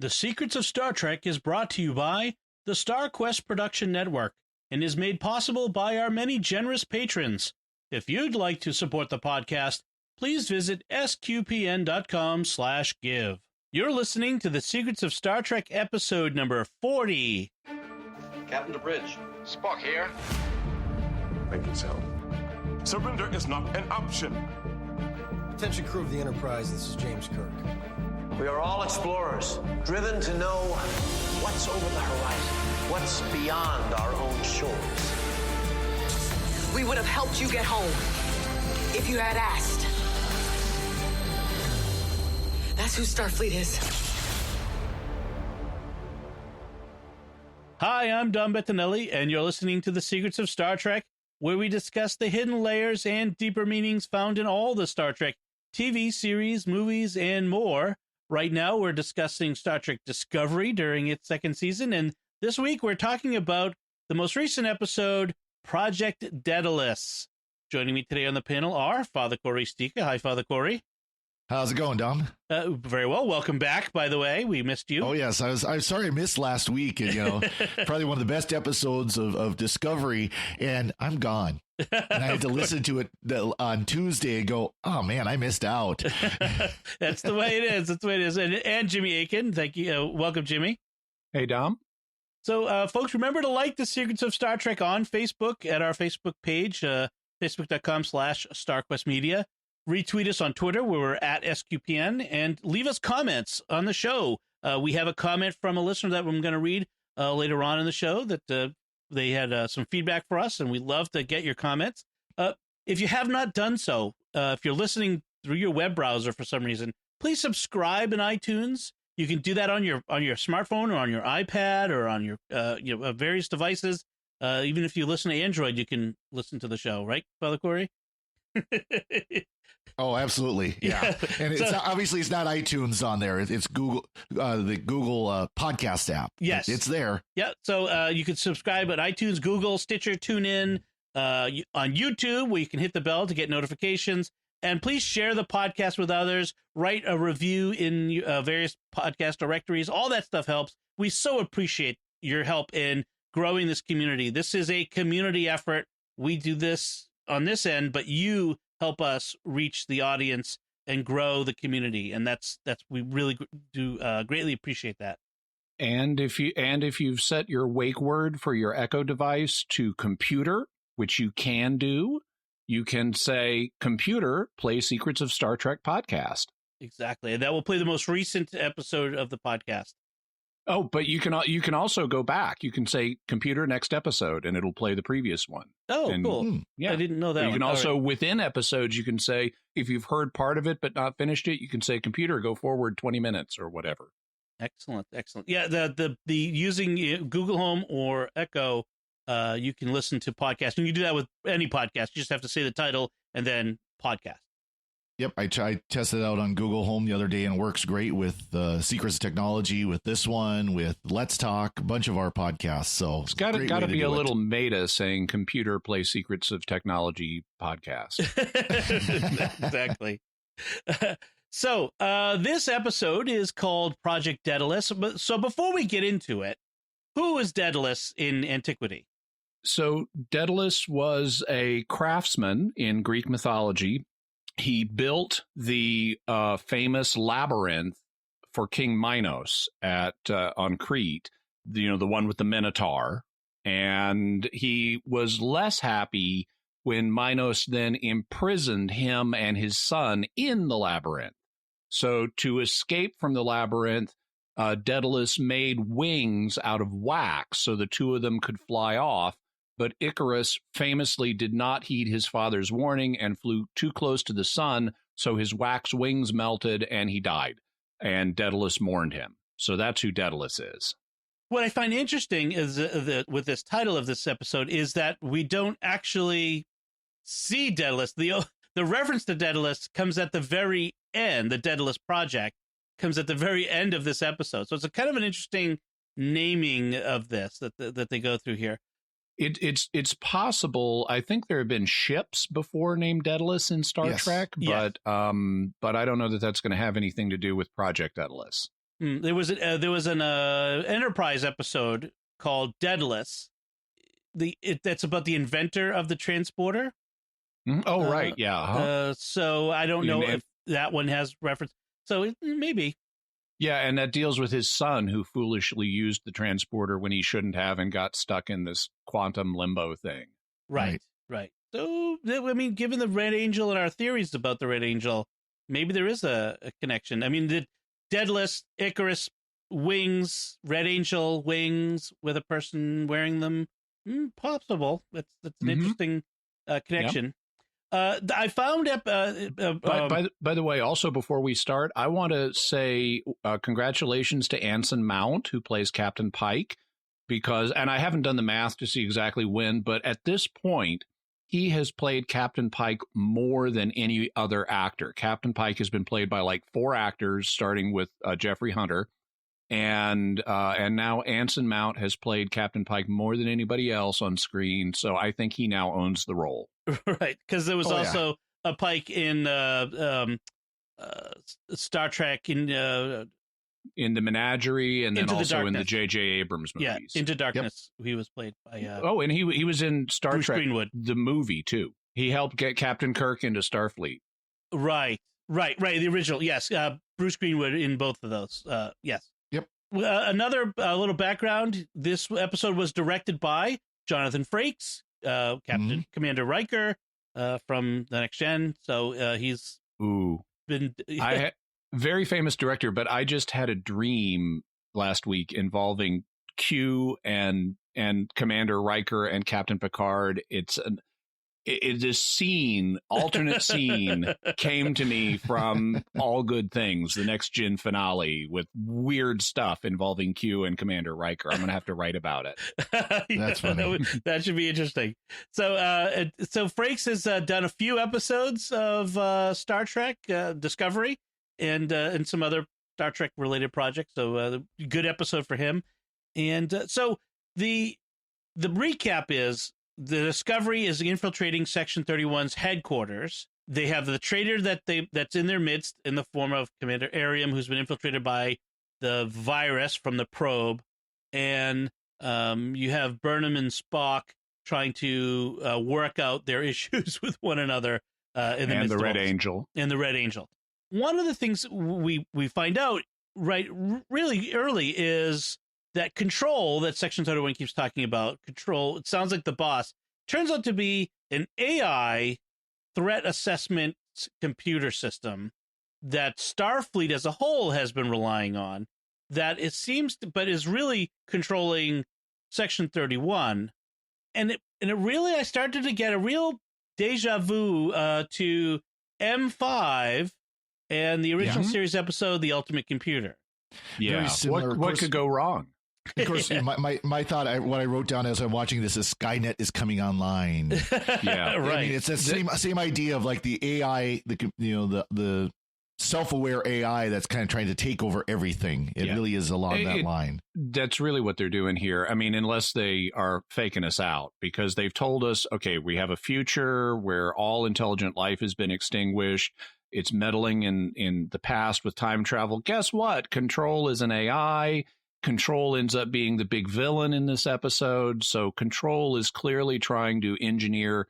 The Secrets of Star Trek is brought to you by the Star Quest Production Network and is made possible by our many generous patrons. If you'd like to support the podcast, please visit sqpn.com/give. You're listening to The Secrets of Star Trek episode number 40. Captain to bridge. Spock here. Make it so. Surrender is not an option. Attention crew of the Enterprise, this is James Kirk. We are all explorers, driven to know what's over the horizon, what's beyond our own shores. We would have helped you get home if you had asked. That's who Starfleet is. Hi, I'm Don Bettinelli, and you're listening to The Secrets of Star Trek, where we discuss the hidden layers and deeper meanings found in all the Star Trek TV series, movies, and more. Right now, we're discussing Star Trek Discovery during its second season, and this week we're talking about the most recent episode, Project Daedalus. Joining me today on the panel are Father Cory Sticha. Hi, Father Cory. How's it going, Dom? Very well. Welcome back, by the way. We missed you. Oh, yes. I'm sorry I missed last week. And, probably one of the best episodes of Discovery, and I'm gone. And I had to listen to it on Tuesday and go, oh, man, I missed out. That's the way it is. That's the way it is. And Jimmy Akin. Thank you. Welcome, Jimmy. Hey, Dom. So, folks, remember to like The Secrets of Star Trek on Facebook at our Facebook page, facebook.com/StarQuestMedia. Retweet us on Twitter, where we're at SQPN, and leave us comments on the show. We have a comment from a listener that I'm going to read later on in the show that they had some feedback for us, and we'd love to get your comments. If you have not done so, if you're listening through your web browser for some reason, please subscribe in iTunes. You can do that on your smartphone or on your iPad or on your various devices. Even if you listen to Android, you can listen to the show, right, Father Cory? Oh, absolutely. Yeah. And it's obviously it's not iTunes on there. It's Google, the Google podcast app. Yes. It's there. Yeah. So you can subscribe at iTunes, Google, Stitcher, TuneIn, on YouTube, where you can hit the bell to get notifications. And please share the podcast with others. Write a review in various podcast directories. All that stuff helps. We so appreciate your help in growing this community. This is a community effort. We do this on this end, but you help us reach the audience and grow the community, and that's we really do greatly appreciate that. And if you've set your wake word for your Echo device to computer, which you can do, you can say, "Computer, play Secrets of Star Trek podcast." Exactly, and that will play the most recent episode of the podcast. Oh, but you can also go back. You can say "Computer, next episode," and it'll play the previous one. Oh, cool. Yeah, I didn't know that. You can also, within episodes, you can say, if you've heard part of it but not finished it, you can say, "Computer, go forward 20 minutes," or whatever. Excellent. Yeah, the using Google Home or Echo, you can listen to podcasts. And you can do that with any podcast. You just have to say the title and then podcast. Yep, I tested out on Google Home the other day and works great with Secrets of Technology, with this one, with Let's Talk, a bunch of our podcasts. So it's got to be a little meta saying "Computer, play Secrets of Technology podcast." Exactly. So this episode is called Project Daedalus. So before we get into it, who is Daedalus in antiquity? So Daedalus was a craftsman in Greek mythology. He built the famous labyrinth for King Minos on Crete, the one with the Minotaur. And he was less happy when Minos then imprisoned him and his son in the labyrinth. So to escape from the labyrinth, Daedalus made wings out of wax so the two of them could fly off. But Icarus famously did not heed his father's warning and flew too close to the sun, so his wax wings melted and he died. And Daedalus mourned him. So that's who Daedalus is. What I find interesting is with this title of this episode is that we don't actually see Daedalus. The reference to Daedalus comes at the very end. The Daedalus Project comes at the very end of this episode. So it's a kind of an interesting naming of this that they go through here. It's possible. I think there have been ships before named Daedalus in Star Trek, but I don't know that that's going to have anything to do with Project Daedalus. There was an Enterprise episode called Daedalus. That's about the inventor of the transporter. Oh, right. Yeah. Uh-huh. So I don't know if that one has reference. So maybe. Yeah, and that deals with his son who foolishly used the transporter when he shouldn't have and got stuck in this quantum limbo thing. Right. So, I mean, given the Red Angel and our theories about the Red Angel, maybe there is a connection. I mean, the Daedalus, Icarus, wings, Red Angel, wings with a person wearing them. Possible. That's an interesting connection. Yep. I found by the way, also before we start, I want to say congratulations to Anson Mount, who plays Captain Pike, and I haven't done the math to see exactly when, but at this point, he has played Captain Pike more than any other actor. Captain Pike has been played by like 4 actors, starting with Jeffrey Hunter. And now Anson Mount has played Captain Pike more than anybody else on screen, so I think he now owns the role. Right, because there was also a Pike in Star Trek in the Menagerie, and then also in the J.J. Abrams movies. Yeah, Into Darkness. Yep. He was played by. And he was in Star Bruce Trek, Greenwood. The movie too. He helped get Captain Kirk into Starfleet. Right. The original, yes. Bruce Greenwood in both of those. Yes. Yep. Another little background. This episode was directed by Jonathan Frakes, Captain Commander Riker from The Next Gen. So he's been very famous director, but I just had a dream last week involving Q and Commander Riker and Captain Picard. This scene, alternate scene, came to me from All Good Things, the Next Gen finale, with weird stuff involving Q and Commander Riker. I'm going to have to write about it. That's funny. That should be interesting. So Frakes has done a few episodes of Star Trek Discovery and some other Star Trek related projects. So good episode for him. And so the recap is, the Discovery is infiltrating Section 31's headquarters. They have the traitor that's in their midst in the form of Commander Arium, who's been infiltrated by the virus from the probe. And you have Burnham and Spock trying to work out their issues with one another in the midst of the Red Angel. And the Red Angel. One of the things we find out really early is that Control, that Section 31 keeps talking about, Control, it sounds like the boss, turns out to be an AI threat assessment computer system that Starfleet as a whole has been relying on, that it seems to, but is really controlling Section 31. And it really, I started to get a real deja vu to M5 and the original series episode, The Ultimate Computer. Yeah. What could go wrong? Of course, my thought, what I wrote down as I'm watching this is Skynet is coming online. Yeah, right. I mean, it's the same idea of like the AI, the self-aware AI that's kind of trying to take over everything. It really is along that line. That's really what they're doing here. I mean, unless they are faking us out, because they've told us, okay, we have a future where all intelligent life has been extinguished. It's meddling in the past with time travel. Guess what? Control is an AI. Control ends up being the big villain in this episode. So Control is clearly trying to engineer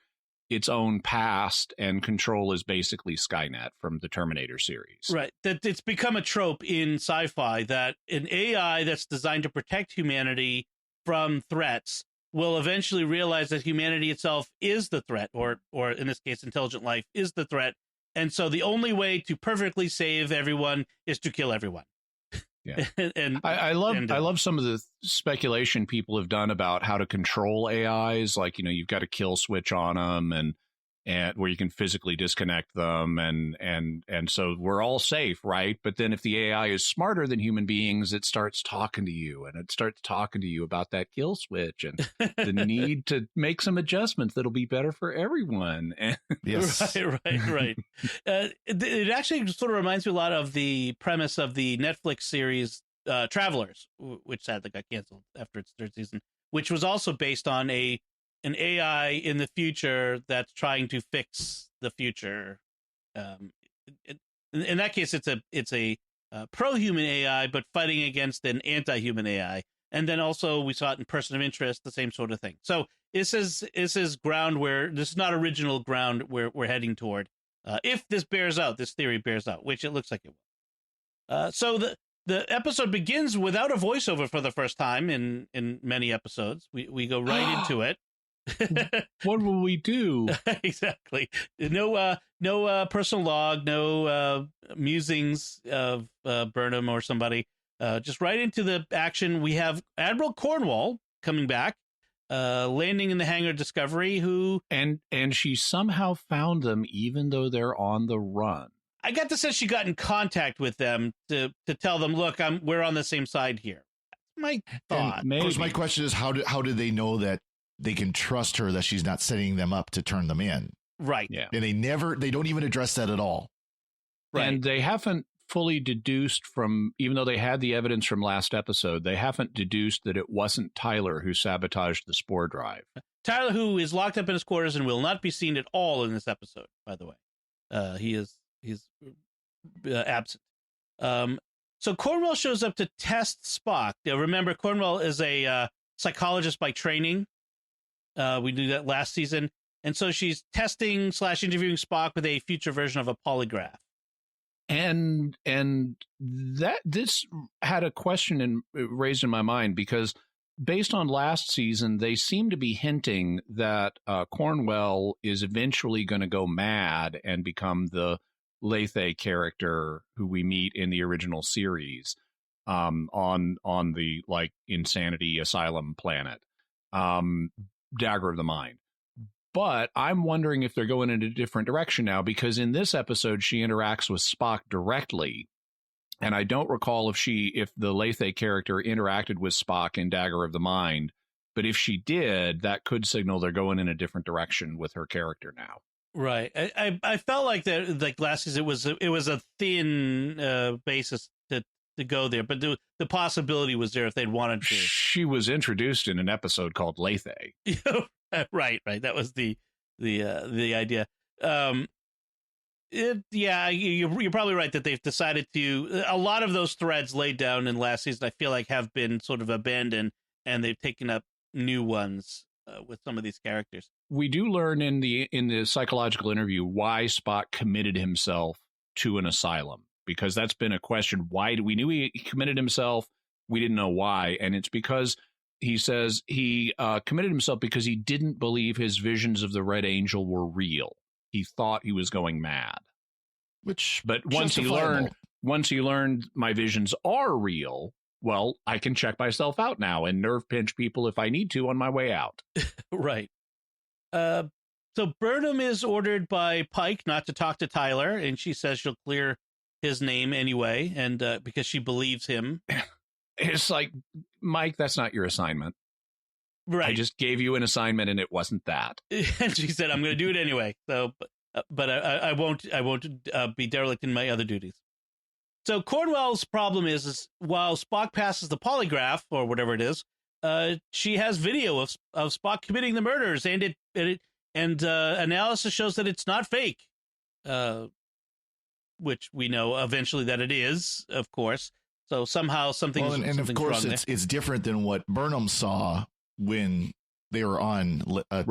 its own past, and Control is basically Skynet from the Terminator series. Right. That it's become a trope in sci-fi that an AI that's designed to protect humanity from threats will eventually realize that humanity itself is the threat, or in this case, intelligent life is the threat. And so the only way to perfectly save everyone is to kill everyone. Yeah, I love some of the speculation people have done about how to control AIs. Like, you've got a kill switch on them, and where you can physically disconnect them, and so we're all safe, right? But then if the AI is smarter than human beings, it starts talking to you, and it starts talking to you about that kill switch and the need to make some adjustments that'll be better for everyone. Yes, right. It actually sort of reminds me a lot of the premise of the Netflix series Travelers, which sadly got canceled after its 3rd season, which was also based on an AI in the future that's trying to fix the future. In that case, it's a pro-human AI, but fighting against an anti-human AI. And then also we saw it in Person of Interest, the same sort of thing. So this is ground where this is not original ground where we're heading toward. If this bears out, this theory bears out, which it looks like it will. So the episode begins without a voiceover for the first time in many episodes. We go right into it. What will we do? Exactly. No personal log, no musings of Burnham or somebody. Just right into the action. We have Admiral Cornwall coming back, landing in the hangar Discovery, who and she somehow found them even though they're on the run. I got the sense she got in contact with them to tell them, look, we're on the same side here. That's my thought. Of course, my question is, how do they know that they can trust her, that she's not setting them up to turn them in? Right. Yeah. And they don't even address that at all. Right. And they haven't fully deduced from, even though they had the evidence from last episode, they haven't deduced that it wasn't Tyler who sabotaged the spore drive. Tyler, who is locked up in his quarters and will not be seen at all in this episode, by the way. He's absent. So Cornwell shows up to test Spock. Now, remember, Cornwell is a psychologist by training. We knew that last season. And so she's testing / interviewing Spock with a future version of a polygraph. And that this had a question raised in my mind, because based on last season, they seem to be hinting that Cornwell is eventually going to go mad and become the Lethe character who we meet in the original series on the insanity asylum planet, Dagger of the Mind. But I'm wondering if they're going in a different direction now, because in this episode, she interacts with Spock directly. And I don't recall if the Lethe character interacted with Spock in Dagger of the Mind. But if she did, that could signal they're going in a different direction with her character now. Right. I felt like that, like last season, it was a thin basis to go there, but the possibility was there if they'd wanted to. She was introduced in an episode called Lethe. Right. That was the idea. You're probably right that they've decided to. A lot of those threads laid down in last season, I feel like, have been sort of abandoned, and they've taken up new ones with some of these characters. We do learn in the psychological interview why Spock committed himself to an asylum, because that's been a question. Why we knew he committed himself? We didn't know why, and it's because he says he committed himself because he didn't believe his visions of the Red Angel were real. He thought he was going mad. But once he learned my visions are real, well, I can check myself out now and nerve pinch people if I need to on my way out. Right. So Burnham is ordered by Pike not to talk to Tyler, and she says she'll clear his name anyway, and because she believes him. It's like, Mike, that's not your assignment. Right. I just gave you an assignment, and it wasn't that. And she said, "I'm going to do it anyway." So, but I won't be derelict in my other duties. So Cornwell's problem is while Spock passes the polygraph or whatever it is, she has video of Spock committing the murders, and analysis shows that it's not fake, which we know eventually that it is, of course. So somehow something's and of course it's different than what Burnham saw when they were on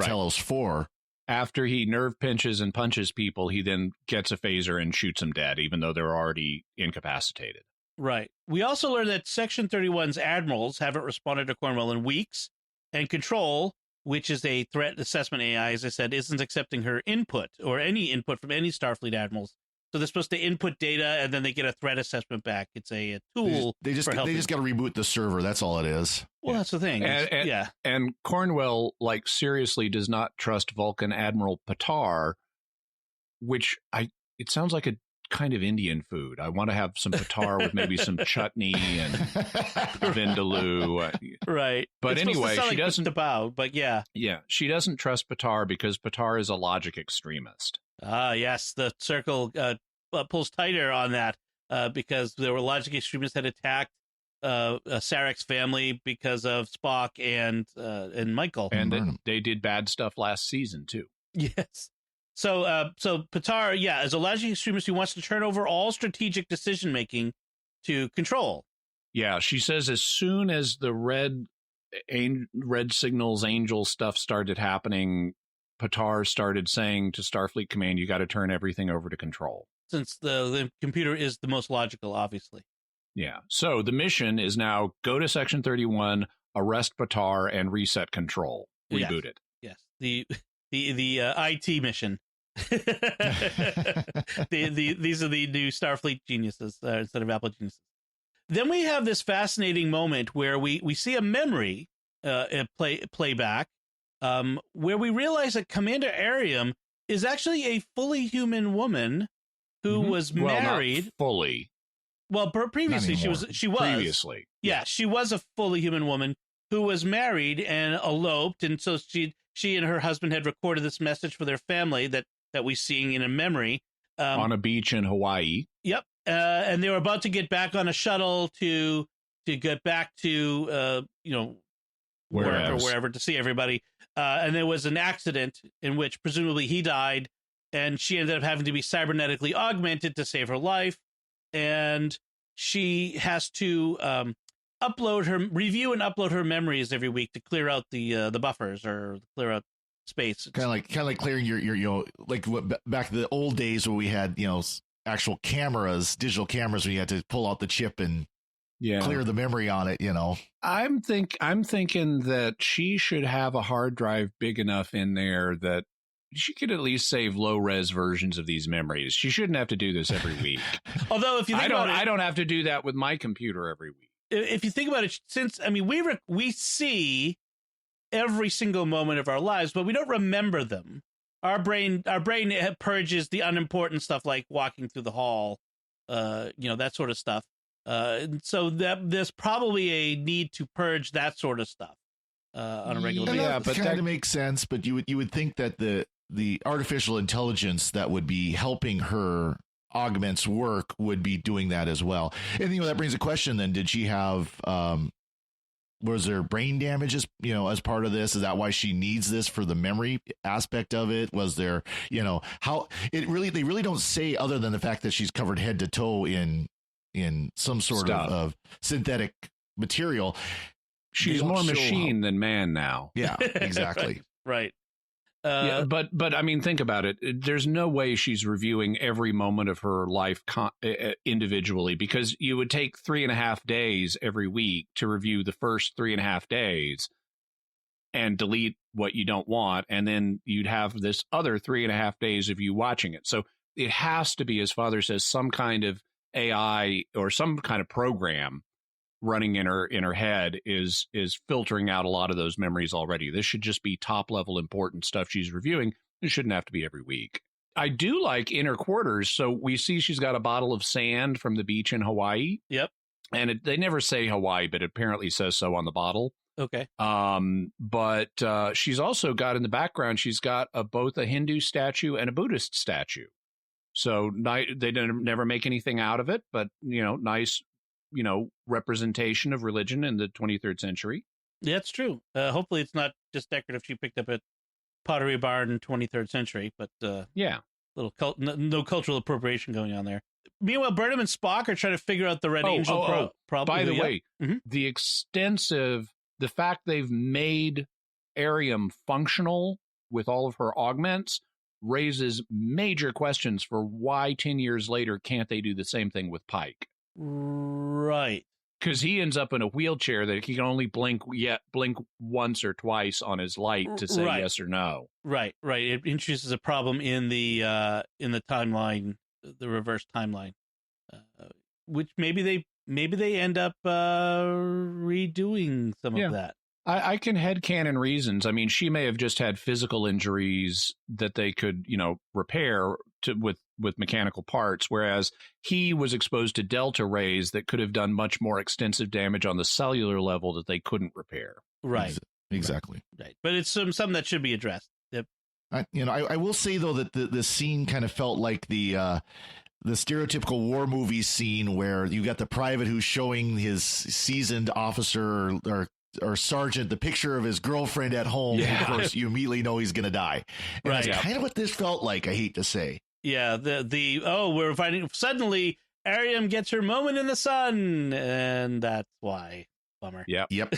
Telos 4. After he nerve pinches and punches people, he then gets a phaser and shoots them dead, even though they're already incapacitated. Right. We also learned that Section 31's admirals haven't responded to Cornwell in weeks, and Control, which is a threat assessment AI, as I said, isn't accepting her input or any input from any Starfleet admirals. So they're supposed to input data, and then they get a threat assessment back. It's a tool. They just got to reboot the server. That's all it is. Well, that's the thing. And Cornwell, seriously does not trust Vulcan Admiral Patar, which it sounds like a kind of Indian food. I want to have some Patar with maybe some chutney and vindaloo. Right. But anyway, she doesn't. But yeah, she doesn't trust Patar because Patar is a logic extremist. Yes, the circle pulls tighter on that because there were logic extremists that attacked Sarek's family because of Spock and Michael. And they did bad stuff last season, too. Yes. So Patar, is a logic extremist who wants to turn over all strategic decision-making to control. Yeah, she says as soon as the red signals, angel stuff started happening, Patar started saying to Starfleet Command, you got to turn everything over to control. Since the computer is the most logical, obviously. Yeah. So the mission is now go to Section 31, arrest Patar, and reset control. Reboot it. Yes. The IT mission. These are the new Starfleet geniuses instead of Apple geniuses. Then we have this fascinating moment where we see a memory playback where we realize that Commander Ariam is actually a fully human woman who was married. Not fully. Well, previously she was. Previously. Yeah, she was a fully human woman who was married and eloped, and so she and her husband had recorded this message for their family that we seeing in a memory on a beach in Hawaii. Yep, and they were about to get back on a shuttle to get back to wherever to see everybody, and there was an accident in which presumably he died, and she ended up having to be cybernetically augmented to save her life, and she has to review and upload her memories every week to clear out the buffers or clear out space. Kind of like clearing your like back in the old days where we had actual cameras, digital cameras, where you had to pull out the chip and clear the memory on it. I'm thinking that she should have a hard drive big enough in there that she could at least save low-res versions of these memories. She shouldn't have to do this every week. Although, if you think about it, I don't have to do that with my computer every week. If you think about it, since we see every single moment of our lives, but we don't remember them. Our brain purges the unimportant stuff like walking through the hall, that sort of stuff. So that there's probably a need to purge that sort of stuff on a regular basis. Yeah, but that makes sense. But you would think that the artificial intelligence that would be helping her augments work would be doing that as well. And that brings a question then: did she have was there brain damage as part of this? Is that why she needs this for the memory aspect of it? Was there how they really don't say, other than the fact that she's covered head to toe in some sort of synthetic material. She's more machine than man now. Yeah, exactly. Right. But I mean, think about it. There's no way she's reviewing every moment of her life individually, because you would take 3.5 days every week to review the first 3.5 days and delete what you don't want. And then you'd have this other 3.5 days of you watching it. So it has to be, as Father says, some kind of AI or some kind of program running in her head is filtering out a lot of those memories already. This should just be top level important stuff she's reviewing. It shouldn't have to be every week. I do like inner quarters. So we see she's got a bottle of sand from the beach in Hawaii. Yep. And they never say Hawaii, but it apparently says so on the bottle. Okay. But she's also got in the background, she's got both a Hindu statue and a Buddhist statue. So they never make anything out of it, but nice, representation of religion in the 23rd century. Yeah, that's true. Hopefully it's not just decorative she picked up at Pottery Barn in 23rd century, but no cultural appropriation going on there. Meanwhile, Burnham and Spock are trying to figure out the Red Angel problem. By the way, the fact they've made Ariam functional with all of her augments raises major questions for why 10 years later can't they do the same thing with Pike? Right. Because he ends up in a wheelchair that he can only blink once or twice on his light to say yes or no. Right. It introduces a problem in the timeline, the reverse timeline, which maybe they end up redoing some of that. I can headcanon reasons. I mean, she may have just had physical injuries that they could, repair with mechanical parts, whereas he was exposed to delta rays that could have done much more extensive damage on the cellular level that they couldn't repair. Right. Exactly. Right. But it's something that should be addressed. Yep. I will say, though, that the scene kind of felt like the stereotypical war movie scene where you got the private who's showing his seasoned officer or sergeant the picture of his girlfriend at home. Yeah. Of course, you immediately know he's going to die. And that's kind of what this felt like, I hate to say. Yeah, we're finding suddenly Ariam gets her moment in the sun, and that's why. Bummer. Yep.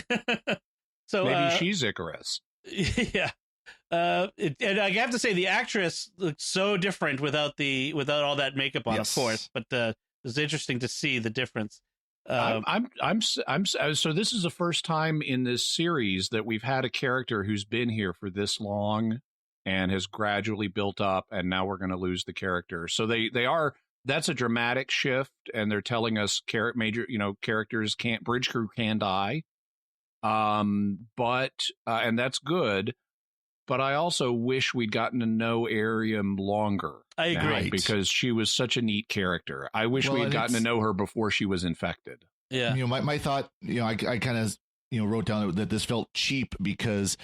So maybe she's Icarus. Yeah. And I have to say the actress looks so different without all that makeup on, of course. But it's interesting to see the difference. So this is the first time in this series that we've had a character who's been here for this long and has gradually built up, and now we're going to lose the character. So that's a dramatic shift, and they're telling us characters bridge crew can die. But and that's good. But I also wish we'd gotten to know Ariam longer. I agree. Because she was such a neat character. I wish we had gotten to know her before she was infected. Yeah. My thought, I kind of, wrote down that this felt cheap because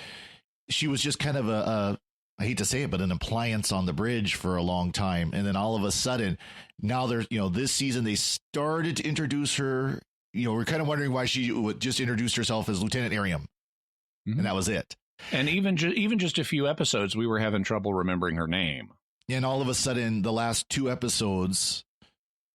she was just kind of I hate to say it, but an appliance on the bridge for a long time. And then all of a sudden, now there's, this season, they started to introduce her. We're kind of wondering why she would just introduce herself as Lieutenant Ariam. Mm-hmm. And that was it. And even just a few episodes, we were having trouble remembering her name. And all of a sudden, the last 2 episodes,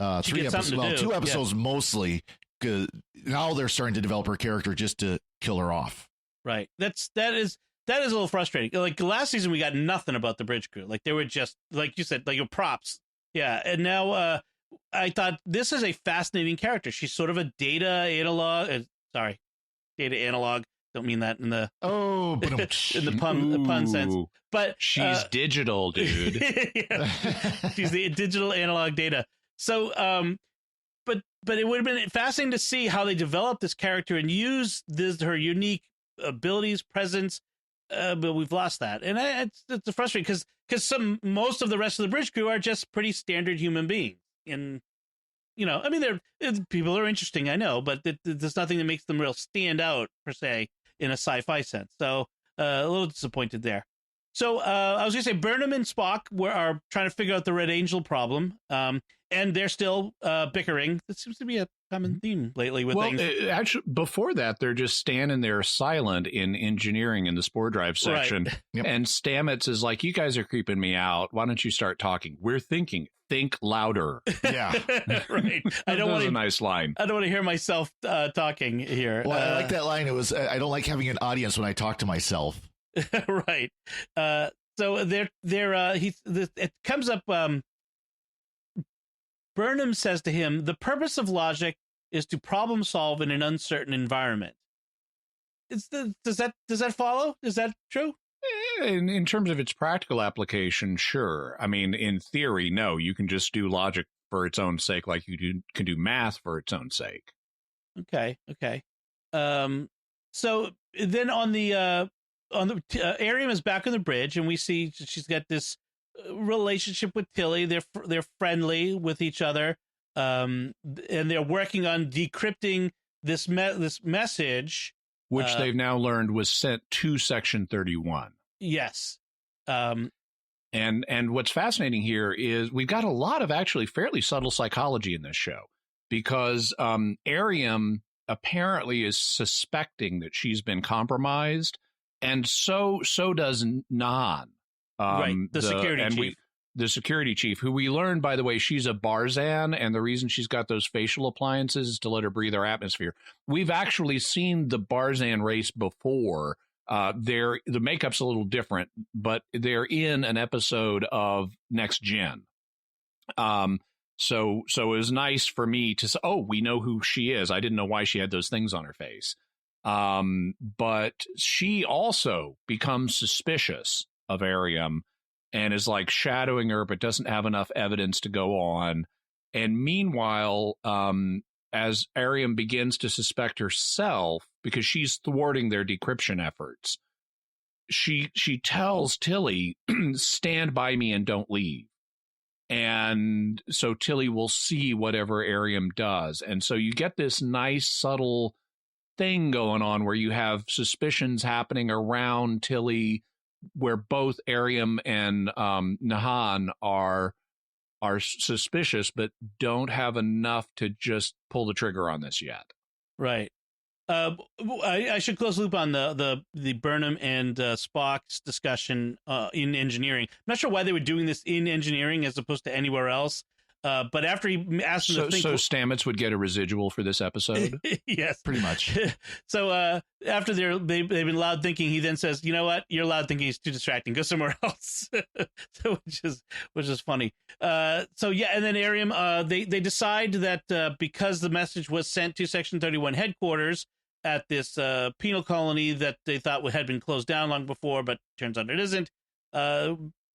3 episodes, 2 episodes mostly, because now they're starting to develop her character just to kill her off. Right. That is a little frustrating. Like last season, we got nothing about the bridge crew. Like they were just, like you said, like your props. Yeah. And now I thought this is a fascinating character. She's sort of a data analog. Data analog. Don't mean that in the in the pun sense, but she's digital, dude. She's the digital analog data. So, but it would have been fascinating to see how they develop this character and use her unique abilities, presence. But we've lost that, and it's frustrating because most of the rest of the bridge crew are just pretty standard human beings. And people are interesting, I know, but there's nothing that makes them real stand out per se in a sci-fi sense. So a little disappointed there. So I was going to say Burnham and Spock are trying to figure out the Red Angel problem, and they're still bickering. That seems to be a common theme lately with things. Actually, before that, they're just standing there silent in engineering in the spore drive section. Right. Yep. And Stamets is like, you guys are creeping me out. Why don't you start talking? We're thinking. Think louder. Yeah. Right. That was a nice line. I don't want to hear myself talking here. Well, I like that line. It was, I don't like having an audience when I talk to myself. Right. So it comes up. Burnham says to him, the purpose of logic is to problem solve in an uncertain environment. Does that follow? Is that true? In terms of its practical application, sure. I mean, in theory, no. You can just do logic for its own sake, like you can do math for its own sake. Okay. So then on the Ariam is back on the bridge, and we see she's got this relationship with Tilly. They're friendly with each other, and they're working on decrypting this message, which they've now learned was sent to Section 31. Yes. And what's fascinating here is we've got a lot of actually fairly subtle psychology in this show, because Ariam apparently is suspecting that she's been compromised, and so does Nahan, right, the security chief. The security chief, who we learned, by the way, she's a Barzan, and the reason she's got those facial appliances is to let her breathe our atmosphere. We've actually seen the Barzan race before. The makeup's a little different, but they're in an episode of Next Gen. So it was nice for me to say, oh, we know who she is. I didn't know why she had those things on her face. But she also becomes suspicious of Ariam and is like shadowing her, but doesn't have enough evidence to go on. And meanwhile, as Ariam begins to suspect herself, because she's thwarting their decryption efforts, she tells Tilly, stand by me and don't leave. And so Tilly will see whatever Ariam does. And so you get this nice, subtle thing going on where you have suspicions happening around Tilly, where both Ariam and Nahan are suspicious, but don't have enough to just pull the trigger on this yet. Right. I should close the loop on the Burnham and Spock's discussion in engineering. I'm not sure why they were doing this in engineering as opposed to anywhere else. But after he asked him to think, so Stamets would get a residual for this episode. yes, Pretty much. So after they've been loud thinking, he then says, "You know what? Your loud thinking is too distracting. Go somewhere else." So which is funny. So yeah, and then Arium, they decide that because the message was sent to Section 31 headquarters at this penal colony that they thought had been closed down long before, but turns out it isn't.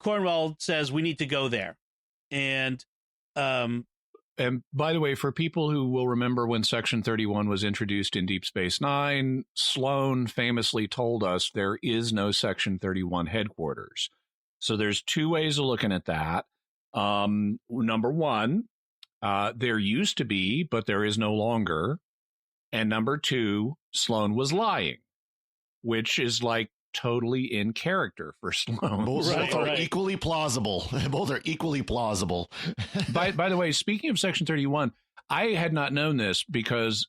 Cornwell says we need to go there, and by the way, for people who will remember when Section 31 was introduced in Deep Space Nine, Sloan famously told us there is no Section 31 headquarters. So there's two ways of looking at that. Number one, there used to be, but there is no longer. And number two, Sloan was lying, which is like totally in character for Sloan. Both are equally plausible. Both are equally plausible. By the way, speaking of Section 31, I had not known this because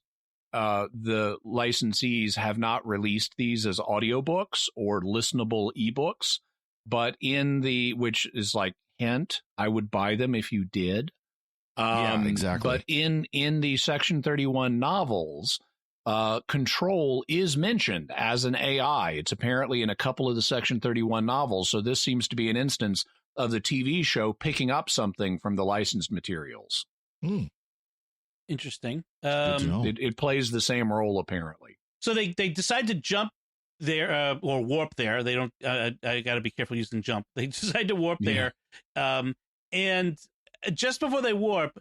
the licensees have not released these as audiobooks or listenable ebooks, but which is like hint, I would buy them if you did. Yeah, exactly. But in the Section 31 novels, Control is mentioned as an AI. It's apparently in a couple of the Section 31 novels. So this seems to be an instance of the TV show picking up something from the licensed materials. interesting. It plays the same role, apparently. So they decide to jump there or warp there. They don't. I got to be careful using jump. They decide to warp there, and just before they warp,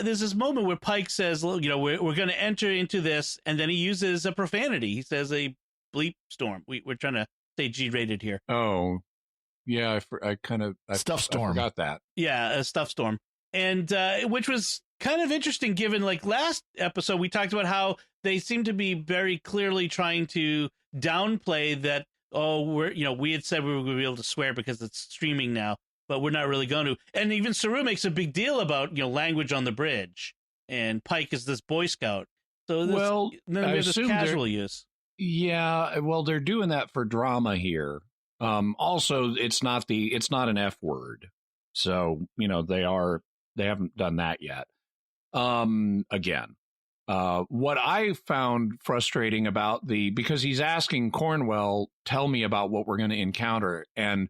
there's this moment where Pike says, "Look, we're going to enter into this," and then he uses a profanity. He says a bleep storm. We're trying to stay G-rated here. Oh, yeah. I Stuff storm. I forgot that. Yeah, a stuff storm, and which was kind of interesting given like last episode we talked about how they seem to be very clearly trying to downplay that. Oh, we had said we were going to be able to swear because it's streaming now, but we're not really going to. And even Saru makes a big deal about language on the bridge, and Pike is this Boy Scout. So then we have this casual use. Yeah, well, they're doing that for drama here. Also, it's not an F word, so they haven't done that yet. Again, what I found frustrating about because he's asking Cornwell, tell me about what we're going to encounter, and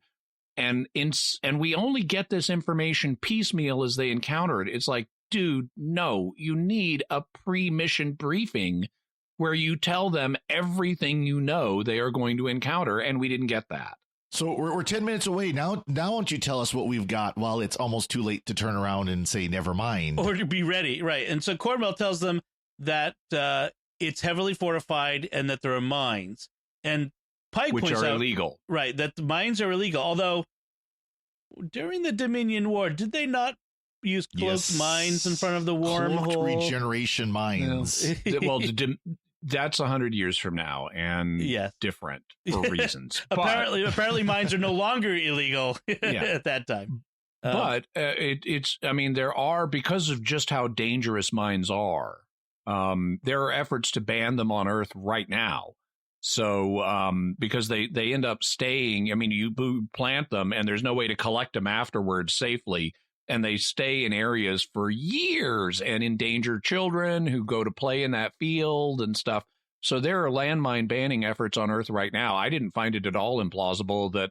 we only get this information piecemeal as they encounter it. It's like, dude, no, you need a pre-mission briefing where you tell them everything they are going to encounter, and we didn't get that. So we're 10 minutes away. Now why don't you tell us what we've got while it's almost too late to turn around and say, never mind. Or to be ready, right. And so Cornwell tells them that it's heavily fortified and that there are mines. And Pike points out... Which are illegal. Right, that the mines are illegal. Although, during the Dominion War, did they not use cloaked mines in front of the wormhole? Cloaked regeneration mines. Well, that's 100 years from now, and different for reasons. Apparently, mines are no longer illegal at that time. But there are, because of just how dangerous mines are, there are efforts to ban them on Earth right now. So because they end up staying, you plant them and there's no way to collect them afterwards safely. And they stay in areas for years and endanger children who go to play in that field and stuff. So there are landmine banning efforts on Earth right now. I didn't find it at all implausible that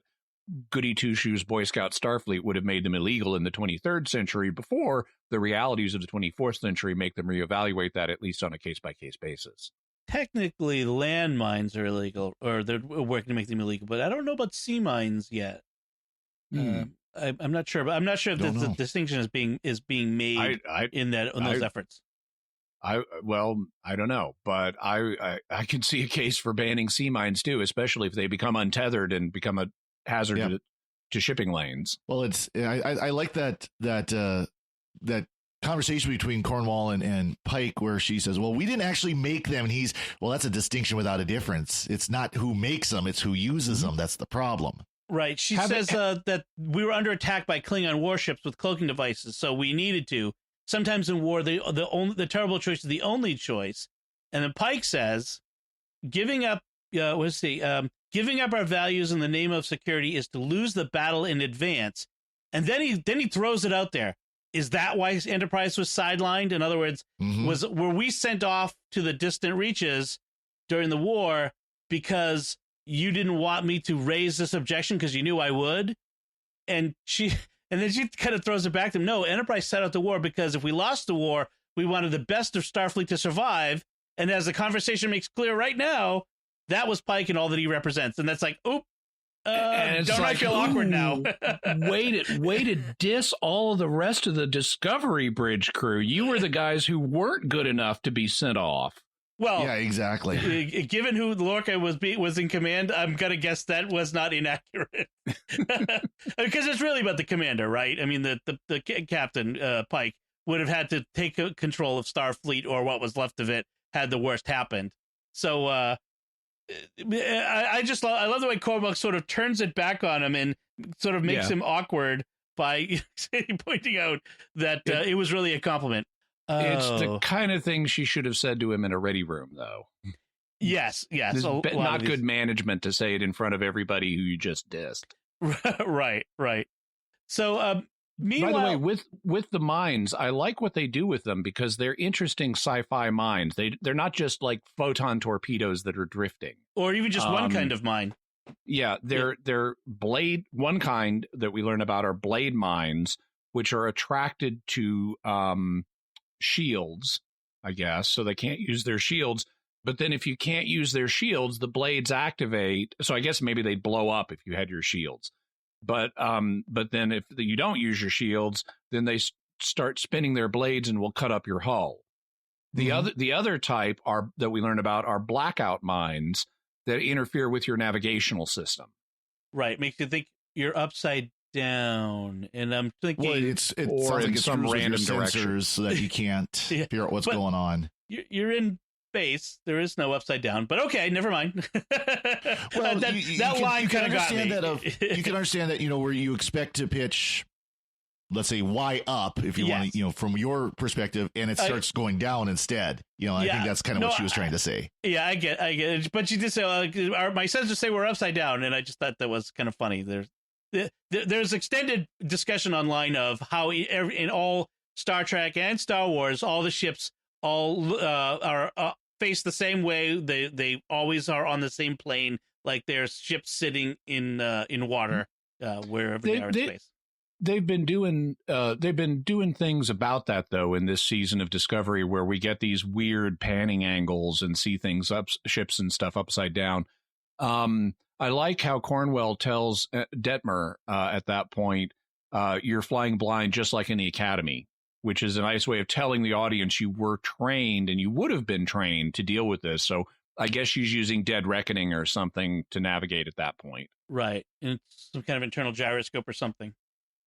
Goody Two-Shoes Boy Scout Starfleet would have made them illegal in the 23rd century before the realities of the 24th century make them reevaluate that, at least on a case-by-case basis. Technically, landmines are illegal, or they're working to make them illegal, but I don't know about sea mines yet. I'm not sure, but I'm not sure if the distinction is being made in those efforts. I don't know, but I can see a case for banning sea mines too, especially if they become untethered and become a hazard to shipping lanes. Well, I like that conversation between Cornwall and Pike, where she says, well, we didn't actually make them. And that's a distinction without a difference. It's not who makes them, it's who uses them. That's the problem. Right. She says that we were under attack by Klingon warships with cloaking devices, so we needed to. Sometimes in war, the terrible choice is the only choice. And then Pike says, giving up our values in the name of security is to lose the battle in advance. And then he throws it out there. is that why Enterprise was sidelined? In other words, were we sent off to the distant reaches during the war because you didn't want me to raise this objection because you knew I would? And then she kind of throws it back to him. No, Enterprise set out the war because if we lost the war, we wanted the best of Starfleet to survive. And as the conversation makes clear right now, that was Pike and all that he represents. And that's like, oop, don't I feel awkward now? way to diss all of the rest of the Discovery Bridge crew. You were the guys who weren't good enough to be sent off. Well, yeah, exactly. Given who Lorca was in command, I'm gonna guess that was not inaccurate, because it's really about the commander, right? I mean, the captain Pike would have had to take control of Starfleet or what was left of it had the worst happened. So I love the way Cormac sort of turns it back on him and sort of makes him awkward by pointing out that it was really a compliment. It's the kind of thing she should have said to him in a ready room, though. Yes. Not good management to say it in front of everybody who you just dissed. Right. So, meanwhile, by the way, with the mines, I like what they do with them because they're interesting sci-fi mines. They're not just like photon torpedoes that are drifting, or even just one kind of mine. Yeah, they're blade. One kind that we learn about are blade mines, which are attracted to shields, I guess, so they can't use their shields. But then if you can't use their shields, the blades activate. So I guess maybe they'd blow up if you had your shields. But then if you don't use your shields, then they start spinning their blades and will cut up your hull. The other type that we learn about are blackout mines that interfere with your navigational system. Right, makes you think you're upside down, and I'm thinking, well, it sounds like it's some random sensors so that you can't figure out what's going on. You're in space. There is no upside down, but okay, never mind. Well, that line kind of got me. You can understand that, where you expect to pitch, let's say, Y up, if you want to, from your perspective, and it starts going down instead. I think that's kind of what she was trying to say. Yeah, I get it. But she did say, my sensors say we're upside down, and I just thought that was kind of funny. There's extended discussion online of how in all Star Trek and Star Wars, all the ships are face the same way. They always are on the same plane, like they're ships sitting in water wherever they are in space. They've been doing things about that, though, in this season of Discovery, where we get these weird panning angles and see things ships and stuff upside down. I like how Cornwell tells Detmer at that point, you're flying blind just like in the Academy, which is a nice way of telling the audience you were trained and you would have been trained to deal with this. So I guess she's using Dead Reckoning or something to navigate at that point. Right. And it's some kind of internal gyroscope or something.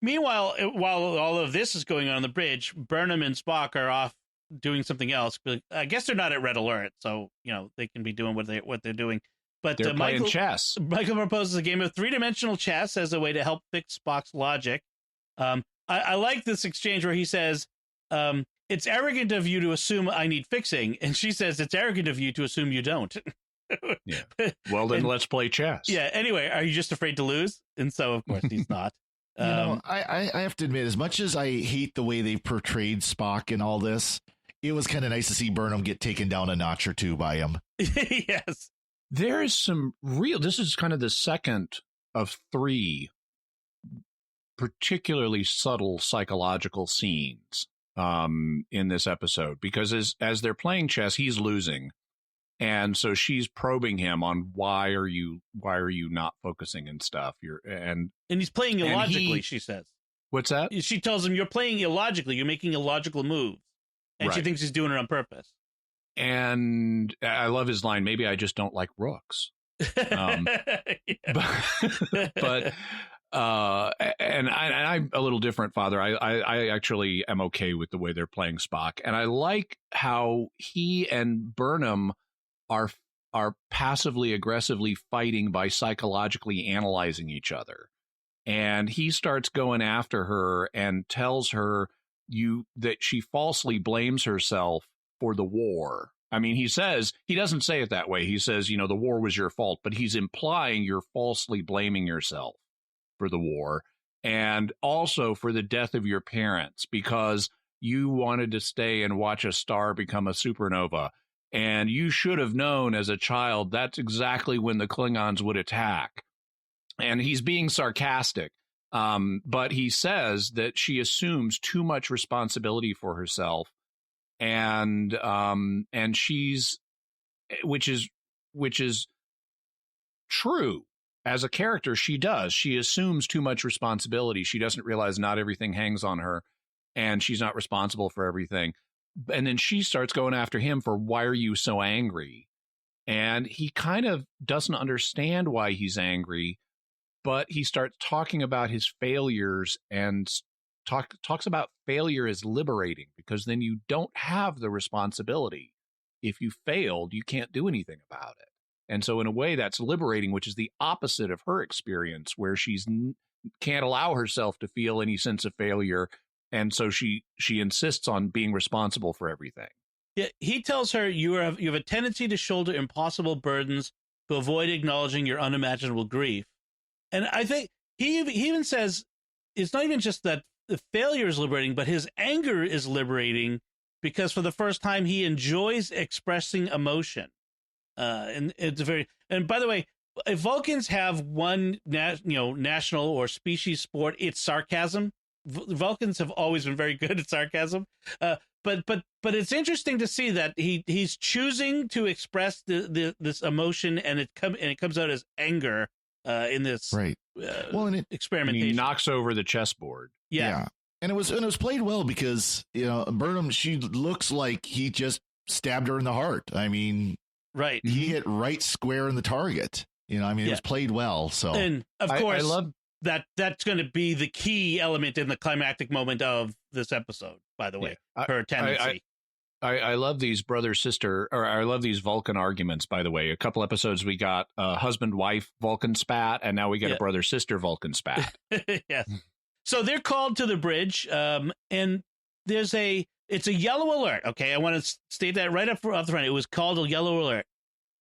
Meanwhile, while all of this is going on the bridge, Burnham and Spock are off doing something else. But I guess they're not at red alert, so they can be doing what they're doing. But they're playing chess. Michael proposes a game of three-dimensional chess as a way to help fix Spock's logic. I like this exchange where he says, it's arrogant of you to assume I need fixing. And she says, it's arrogant of you to assume you don't. Yeah. Well, then let's play chess. Yeah. Anyway, are you just afraid to lose? And so, of course, he's not. I have to admit, as much as I hate the way they portrayed Spock in all this, it was kind of nice to see Burnham get taken down a notch or two by him. Yes. There is this is kind of the second of three particularly subtle psychological scenes in this episode, because as they're playing chess, he's losing. And so she's probing him on why are you not focusing and stuff. And he's playing illogically, she says. What's that? She tells him, you're playing illogically, you're making illogical moves. And she thinks he's doing it on purpose. And I love his line, maybe I just don't like rooks. And I'm a little different, Father. I actually am okay with the way they're playing Spock. And I like how he and Burnham are passively aggressively fighting by psychologically analyzing each other. And he starts going after her and tells her that she falsely blames herself for the war. I mean, he doesn't say it that way. He says, the war was your fault, but he's implying you're falsely blaming yourself for the war. and also for the death of your parents because you wanted to stay and watch a star become a supernova. And you should have known as a child that's exactly when the Klingons would attack. And he's being sarcastic. But he says that she assumes too much responsibility for herself. And she's, which is true. As a character, she does. She assumes too much responsibility. She doesn't realize not everything hangs on her, and she's not responsible for everything. And then she starts going after him for, why are you so angry? And he kind of doesn't understand why he's angry, but he starts talking about his failures and talks about failure as liberating, because then you don't have the responsibility. If you failed, you can't do anything about it. And so in a way that's liberating, which is the opposite of her experience, where she's can't allow herself to feel any sense of failure. And so she insists on being responsible for everything. Yeah, he tells her you have a tendency to shoulder impossible burdens to avoid acknowledging your unimaginable grief. And I think he even says it's not even just that the failure is liberating, but his anger is liberating, because for the first time he enjoys expressing emotion. And it's and by the way, if Vulcans have one national or species sport, it's sarcasm. Vulcans have always been very good at sarcasm, but it's interesting to see that he's choosing to express this emotion, and it comes out as anger in this right. And experimentation. He knocks over the chessboard. Yeah. And it was played well, because Burnham, she looks like he just stabbed her in the heart. I mean, right. He hit right square in the target. It was played well. So, and of course, I love that's going to be the key element in the climactic moment of this episode, by the way, her tendency. I love these brother-sister, or I love these Vulcan arguments, by the way. A couple episodes we got a husband-wife Vulcan spat, and now we get a brother-sister Vulcan spat. Yes. So they're called to the bridge, and it's a yellow alert. Okay, I want to state that right up front. It was called a yellow alert.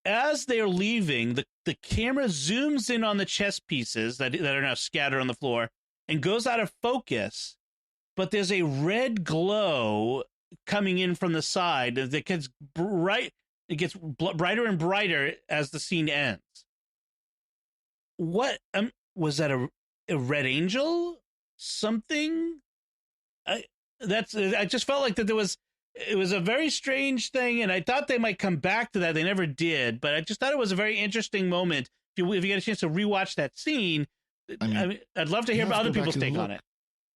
As they're leaving, the camera zooms in on the chess pieces that are now scattered on the floor and goes out of focus, but there's a red glow coming in from the side that gets bright. It gets brighter and brighter as the scene ends. What was that? A red angel? Something? I just felt like that it was a very strange thing, and I thought they might come back to that. They never did, but I just thought it was a very interesting moment. If you get a chance to rewatch that scene, I'd love to hear about other people's take on it.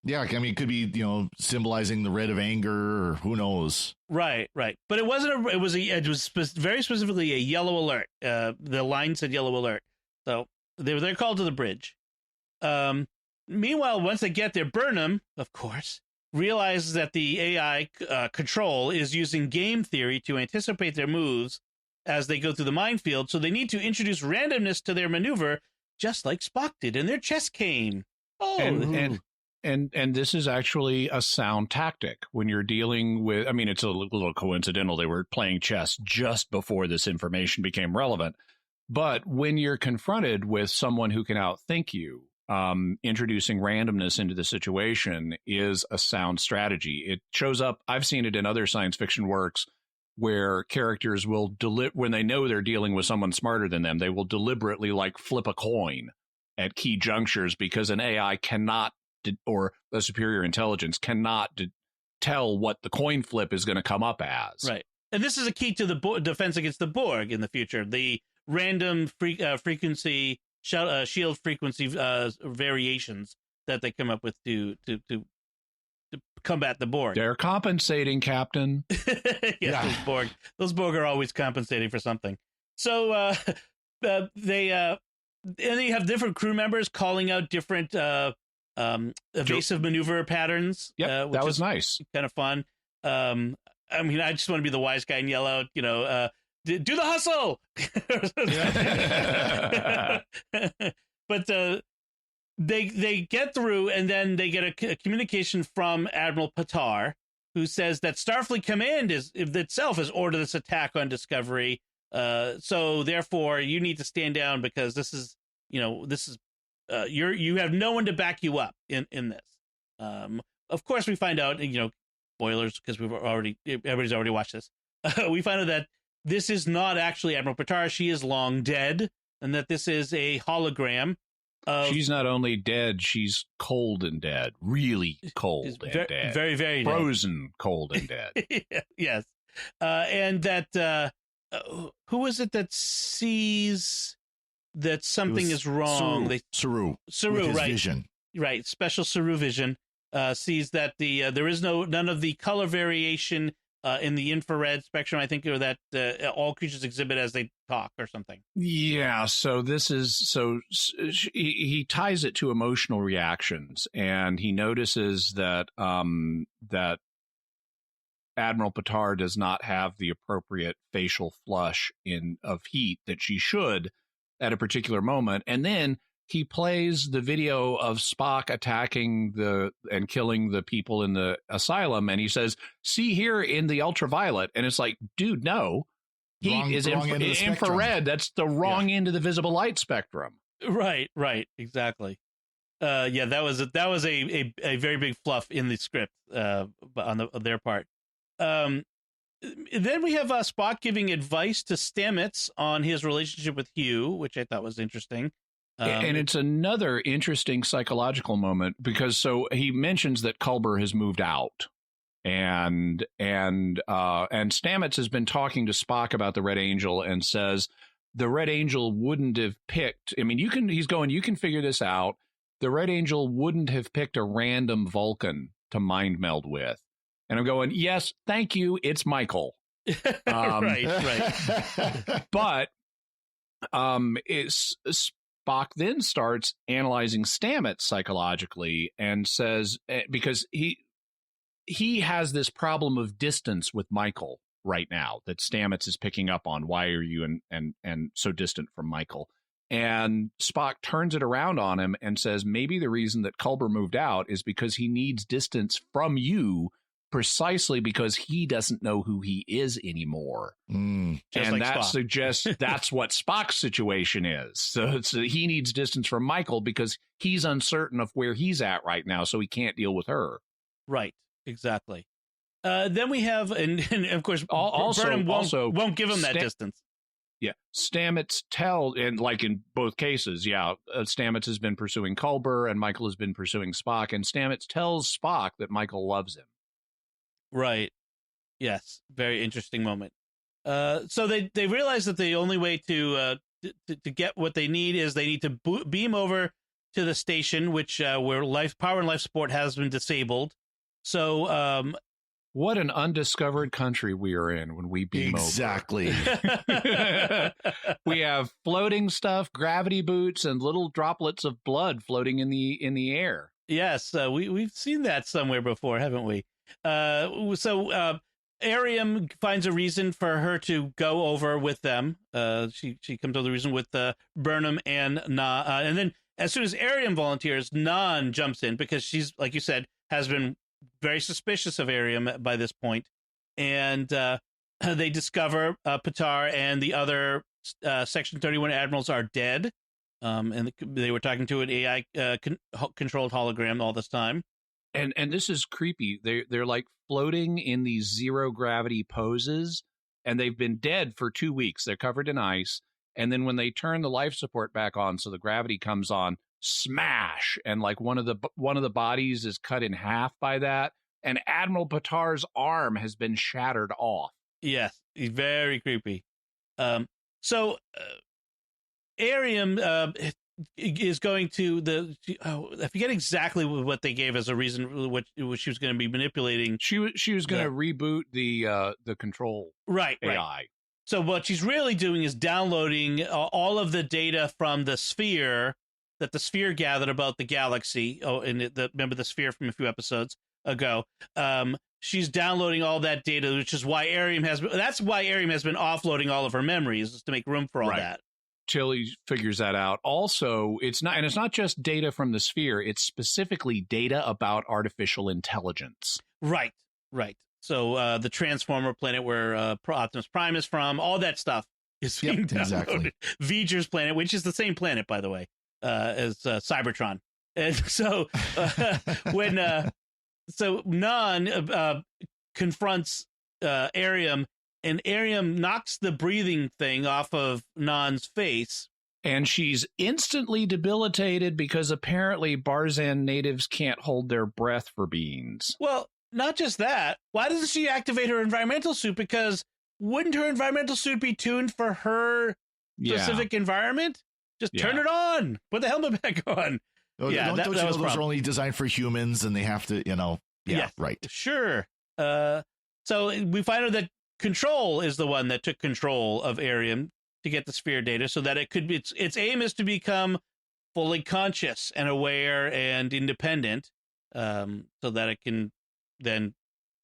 Yeah, I mean, it could be, symbolizing the red of anger, or who knows. Right. But it wasn't. It was very specifically a yellow alert. The line said yellow alert, so they're called to the bridge. Meanwhile, once they get there, Burnham, of course, realizes that the AI control is using game theory to anticipate their moves as they go through the minefield. So they need to introduce randomness to their maneuver, just like Spock did in their chess game. Oh, and this is actually a sound tactic when you're dealing with. I mean, it's a little coincidental. They were playing chess just before this information became relevant. But when you're confronted with someone who can outthink you, introducing randomness into the situation is a sound strategy. It shows up. I've seen it in other science fiction works where characters will when they know they're dealing with someone smarter than them, they will deliberately flip a coin at key junctures, because an AI cannot, or a superior intelligence cannot tell what the coin flip is going to come up as. Right. And this is a key to the defense against the Borg in the future. The random frequency shield frequency variations that they come up with to combat the Borg. They're compensating, Captain. Yes, those Borg are always compensating for something. So they have different crew members calling out different evasive maneuver patterns. Yeah, that was nice. Kind of fun. I mean, I just want to be the wise guy and yell out, do the hustle. But they get through, and then they get a communication from Admiral Patar, who says that Starfleet Command itself has ordered this attack on Discovery. So therefore, you need to stand down, because this is you have no one to back you up in this. Of course, we find out, spoilers because everybody's already watched this. We find out that this is not actually Admiral Patar. She is long dead, and that this is a hologram. She's not only dead, she's cold and dead, really cold and dead, very, very frozen, dead. Cold and dead. Yes, and that who is it that sees that something is wrong? Saru, right? Vision. Right, special Saru vision sees that there is none of the color variation in the infrared spectrum. I think, or that all creatures exhibit as they talk, or something. Yeah. So he ties it to emotional reactions, and he notices that that Admiral Patar does not have the appropriate facial flush of heat that she should at a particular moment, and then he plays the video of Spock attacking and killing the people in the asylum, and he says, "See here in the ultraviolet," and it's like, dude, no, heat is infrared. That's the wrong end of the visible light spectrum. Right, exactly. That was a very big fluff in the script on their part. Then we have Spock giving advice to Stamets on his relationship with Hugh, which I thought was interesting. And it's another interesting psychological moment because so he mentions that Culber has moved out, and Stamets has been talking to Spock about the Red Angel and says the Red Angel wouldn't have picked. I mean, you can figure this out. The Red Angel wouldn't have picked a random Vulcan to mind meld with. And I'm going, yes, thank you. It's Michael. Right. But Spock then starts analyzing Stamets psychologically and says, because he has this problem of distance with Michael right now that Stamets is picking up on. Why are you and so distant from Michael? And Spock turns it around on him and says, maybe the reason that Culber moved out is because he needs distance from you, precisely because he doesn't know who he is anymore. And like that Spock. suggests that's what Spock's situation is. So he needs distance from Michael because he's uncertain of where he's at right now, so he can't deal with her. Right, exactly. Then we have, and of course, Burnham won't give him that distance. Yeah, Stamets and like in both cases, Stamets has been pursuing Culber and Michael has been pursuing Spock, and Stamets tells Spock that Michael loves him. Right. Yes. Very interesting moment. So they realize that the only way to get what they need is they need to beam over to the station, which where power and life support has been disabled. So what an undiscovered country we are in when we beam exactly. Over. We have floating stuff, gravity boots, and little droplets of blood floating in the air. Yes, we've seen that somewhere before, haven't we? So Ariam finds a reason for her to go over with them. She comes to the reason with Burnham and Na, and then as soon as Ariam volunteers, Nan jumps in because she's, like you said, has been very suspicious of Ariam by this point, and they discover Patar and the other Section 31 admirals are dead, and they were talking to an AI controlled hologram all this time. And this is creepy. They're like floating in these zero gravity poses, and they've been dead for 2 weeks. They're covered in ice, and then when they turn the life support back on, so the gravity comes on, smash, and like one of the bodies is cut in half by that, and Admiral Patar's arm has been shattered off. Yes, very creepy. So Ariam is going to I forget exactly what they gave as a reason, what she was going to be manipulating. She was going to reboot the control AI. Right. So what she's really doing is downloading all of the data from the sphere that the sphere gathered about the galaxy. Oh, and remember the sphere from a few episodes ago. She's downloading all that data, which is why Ariam has been offloading all of her memories, is to make room for all that. Till he figures that out. Also, it's not just data from the sphere, it's specifically data about artificial intelligence. Right. So the Transformer planet where Optimus Prime is from, all that stuff is being downloaded. Exactly. V'ger's planet, which is the same planet, by the way. Cybertron. And so when so Non confronts Arium, and Arium knocks the breathing thing off of Non's face. And she's instantly debilitated because apparently Barzan natives can't hold their breath for beans. Well, not just that. Why doesn't she activate her environmental suit? Because wouldn't her environmental suit be tuned for her specific environment? Just turn it on. Put the helmet back on. Oh, yeah, don't you know those are only designed for humans, and they have to, right. Sure. So we find out that Control is the one that took control of Arium to get the sphere data, so that it could be its aim is to become fully conscious and aware and independent, so that it can then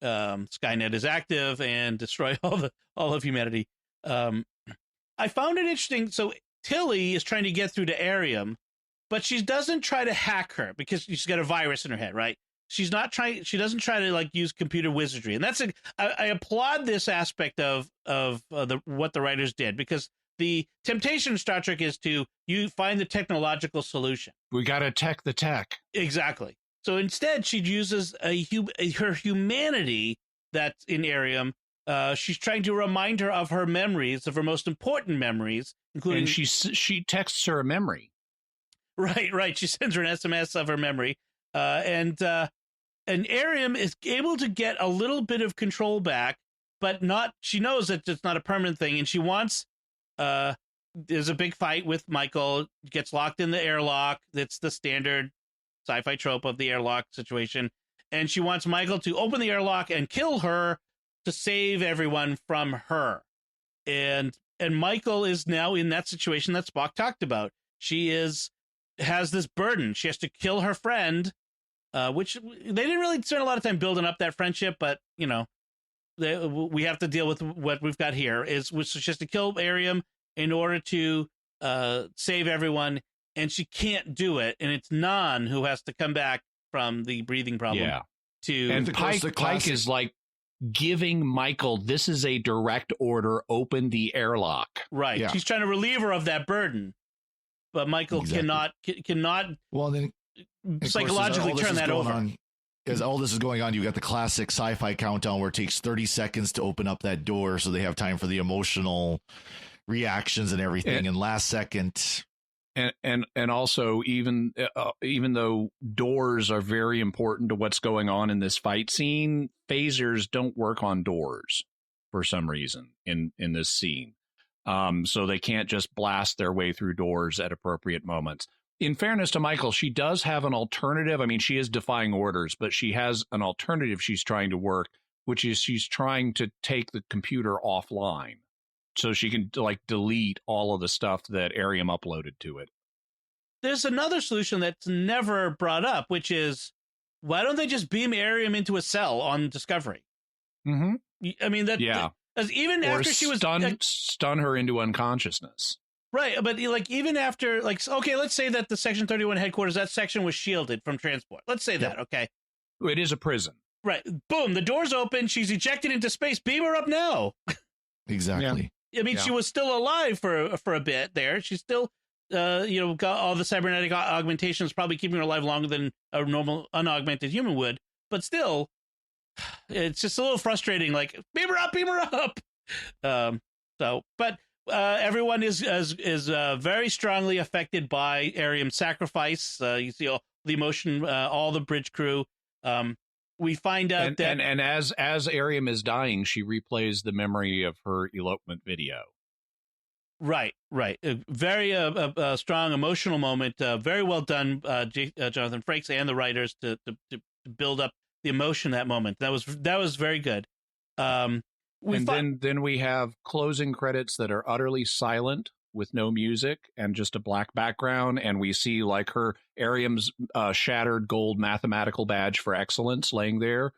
Skynet is active and destroy all of humanity. I found it interesting. So Tilly is trying to get through to Arium, but she doesn't try to hack her because she's got a virus in her head, right? She doesn't try to like use computer wizardry, and that's I applaud this aspect of what the writers did, because the temptation in Star Trek is to you find the technological solution. We got to tech the tech. Exactly. So instead, she uses her humanity that's in Arium. She's trying to remind her of her memories, of her most important memories, including. And she texts her a memory. Right. She sends her an SMS of her memory, and Arium is able to get a little bit of control back, but not. She knows that it's not a permanent thing, and she wants. There's a big fight with Michael, gets locked in the airlock. That's the standard sci-fi trope of the airlock situation. And she wants Michael to open the airlock and kill her to save everyone from her. And Michael is now in that situation that Spock talked about. She has this burden. She has to kill her friend, which they didn't really spend a lot of time building up that friendship, but we have to deal with what we've got here. Which she has to kill Arium in order to save everyone, and she can't do it. And it's Non who has to come back from the breathing problem. Yeah. And Pike is like giving Michael, this is a direct order, open the airlock. Right. Yeah. She's trying to relieve her of that burden, but Michael cannot. Well, then psychologically turn that over. As all this is going on, you've got the classic sci-fi countdown where it takes 30 seconds to open up that door, so they have time for the emotional reactions and everything. And last second, and also even though doors are very important to what's going on in this fight scene, phasers don't work on doors for some reason in this scene. So they can't just blast their way through doors at appropriate moments. In fairness to Michael, she does have an alternative. I mean, she is defying orders, but she has an alternative she's trying to work, which is she's trying to take the computer offline so she can like delete all of the stuff that Arium uploaded to it. There's another solution that's never brought up, which is, why don't they just beam Arium into a cell on Discovery? Mm-hmm. I mean, even or after she was stun her into unconsciousness. Right, but like even after, like, okay, let's say that the Section 31 headquarters, that section was shielded from transport. Let's say that, okay? It is a prison. Right. Boom, the door's open. She's ejected into space. Beam her up now. Exactly. Yeah. I mean, she was still alive for a bit there. She's still, got all the cybernetic augmentations, probably keeping her alive longer than a normal unaugmented human would. But still, it's just a little frustrating. Like, beam her up. Everyone is very strongly affected by Arium's sacrifice. You see all the emotion, all the bridge crew. We find out that as Arium is dying, she replays the memory of her elopement video. Right. A very strong emotional moment. Very well done, Jonathan Frakes and the writers to build up the emotion that moment. That was very good. Then we have closing credits that are utterly silent with no music and just a black background, and we see like her Arium's shattered gold mathematical badge for excellence laying there.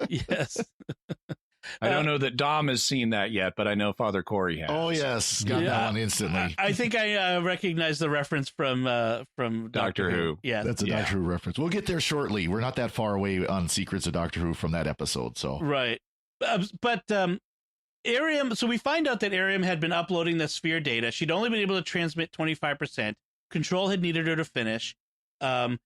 Yes. I don't know that Dom has seen that yet, but I know Father Cory has. Oh yes, got that one instantly. I think I recognize the reference from Doctor Who. Yeah, that's a Doctor Who reference. We'll get there shortly. We're not that far away on Secrets of Doctor Who from that episode, so right. But Ariam, so we find out that Ariam had been uploading the sphere data. She'd only been able to transmit 25%. Control had needed her to finish. And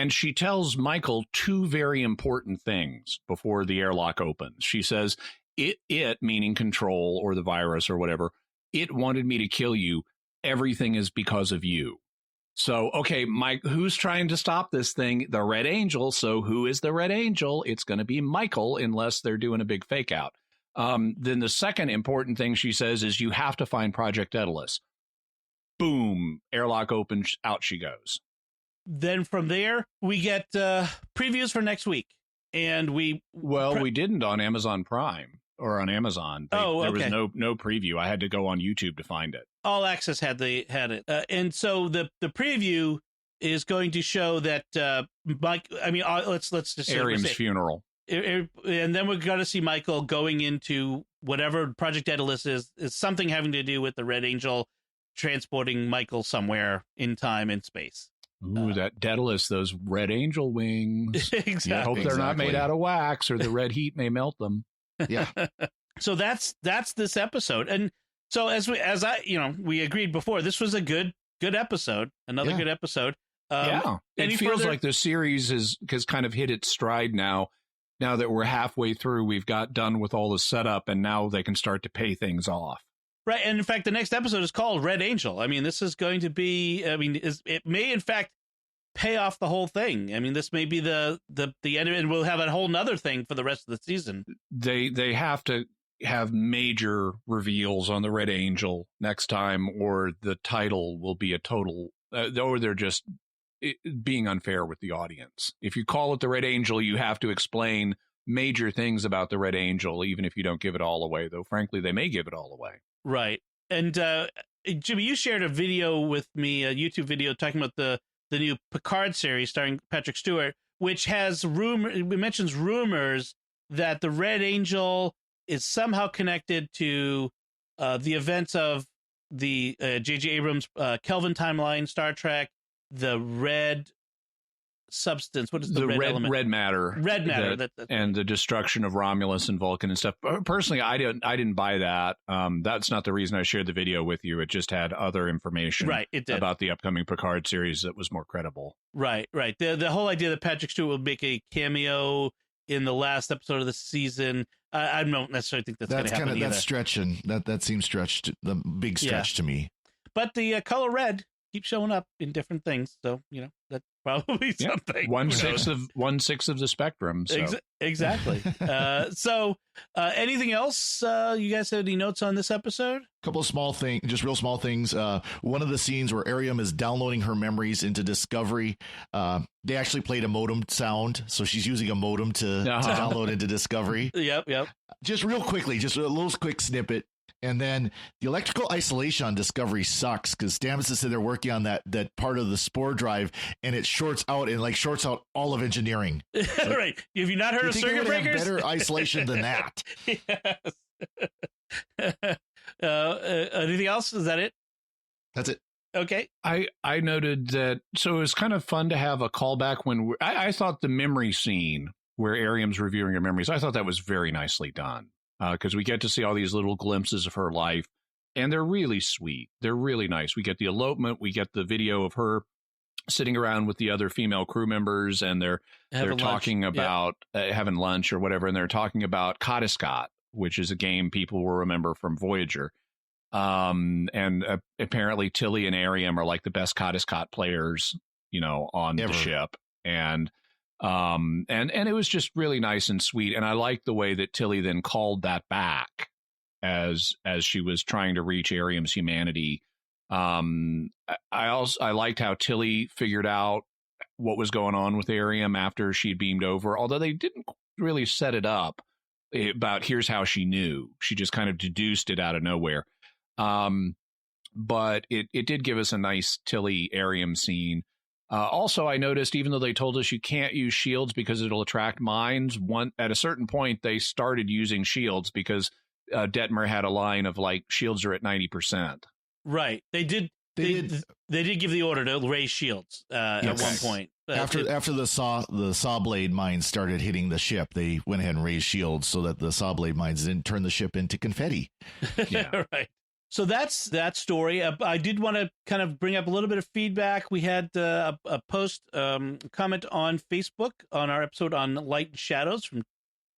she tells Michael two very important things before the airlock opens. She says, it meaning Control or the virus or whatever, it wanted me to kill you. Everything is because of you. So, okay, Mike, who's trying to stop this thing? The Red Angel. So who is the Red Angel? It's going to be Michael, unless they're doing a big fake out. Then the second important thing she says is you have to find Project Daedalus. Boom, airlock opens, out she goes. Then from there, we get previews for next week. And we didn't on Amazon Prime or on Amazon. There was no preview. I had to go on YouTube to find it. All Access had it. And so the preview is going to show that Mike, I mean, let's just Ariam's funeral. And then we're going to see Michael going into whatever Project Daedalus is something having to do with the Red Angel transporting Michael somewhere in time and space. Ooh, that Daedalus, those Red Angel wings. Exactly. I hope they're not made out of wax or the red heat may melt them. Yeah. So that's this episode. And so we agreed before, this was a good episode, another good episode. It feels like the series has kind of hit its stride now. Now that we're halfway through, we've got done with all the setup, and now they can start to pay things off. Right, and in fact, the next episode is called Red Angel. I mean, this is going to be. I mean, it may in fact pay off the whole thing. I mean, this may be the end of it, and we'll have a whole nother thing for the rest of the season. They have to have major reveals on the Red Angel next time, or the title will be a total. Or they're just being unfair with the audience. If you call it the Red Angel, you have to explain major things about the Red Angel, even if you don't give it all away, though frankly they may give it all away. Right. And Jimmy, you shared a video with me, a YouTube video talking about the new Picard series starring Patrick Stewart, which has mentions rumors that the Red Angel is somehow connected to the events of the J.J. Abrams Kelvin timeline, Star Trek, the red substance. What is the red element? Red matter. Red matter. And the destruction of Romulus and Vulcan and stuff. Personally, I didn't buy that. That's not the reason I shared the video with you. It just had other information about the upcoming Picard series that was more credible. Right. The whole idea that Patrick Stewart will make a cameo in the last episode of the season, I don't necessarily think that's going to happen either. That's stretching. That seems stretched, the big stretch to me. But the color red keeps showing up in different things, so that's probably something. 1/6 of the spectrum. So. Exactly. So anything else? You guys have any notes on this episode? A couple of small things, just real small things. One of the scenes where Ariam is downloading her memories into Discovery, they actually played a modem sound, so she's using a modem to download into Discovery. Yep. Just real quickly, just a little quick snippet. And then the electrical isolation on Discovery sucks because Stamets said they're working on that part of the spore drive, and it shorts out all of engineering. Right. Have you not heard of circuit breakers? Better isolation than that. Yes. Anything else? Is that it? That's it. Okay. I noted that, so it was kind of fun to have a callback when I thought the memory scene where Ariam's reviewing her memories, I thought that was very nicely done. Because we get to see all these little glimpses of her life, and they're really sweet. They're really nice. We get the elopement. We get the video of her sitting around with the other female crew members, and they're talking about having lunch or whatever, and they're talking about Codiscot, which is a game people will remember from Voyager. And apparently Tilly and Ariam are like the best Codiscot players, on the ship. And it was just really nice and sweet. And I liked the way that Tilly then called that back as she was trying to reach Ariam's humanity. I liked how Tilly figured out what was going on with Ariam after she'd beamed over, although they didn't really set it up about here's how she knew. She just kind of deduced it out of nowhere. But it did give us a nice Tilly Ariam scene. Also, I noticed, even though they told us you can't use shields because it'll attract mines, at a certain point, they started using shields because Detmer had a line of shields are at 90%. Right. They did. They did give the order to raise shields at one point. After the saw blade mines started hitting the ship, they went ahead and raised shields so that the saw blade mines didn't turn the ship into confetti. Yeah. Right. So that's that story. I did want to kind of bring up a little bit of feedback. We had a post comment on Facebook on our episode on Light and Shadows from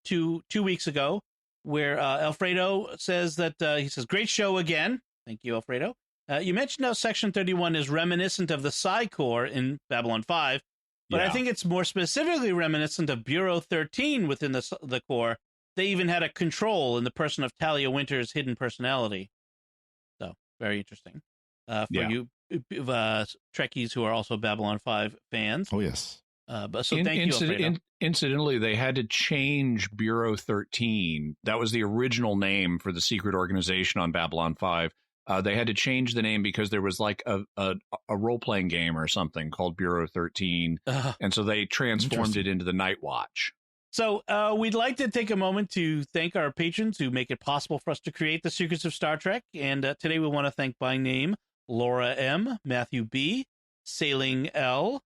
two weeks ago, where Alfredo says that he says, "Great show again." Thank you, Alfredo. You mentioned how Section 31 is reminiscent of the Psi Corps in Babylon 5, but I think it's more specifically reminiscent of Bureau 13 within the Corps. They even had a control in the person of Talia Winter's hidden personality. So, very interesting for you Trekkies who are also Babylon 5 fans. Oh, yes. But so thank you, Alfredo. Incidentally, they had to change Bureau 13. That was the original name for the secret organization on Babylon 5. They had to change the name because there was like a role-playing game or something called Bureau 13. And so they transformed it into the Night Watch. So we'd like to take a moment to thank our patrons who make it possible for us to create the Secrets of Star Trek. And today we want to thank by name Laura M., Matthew B., Sailing L.,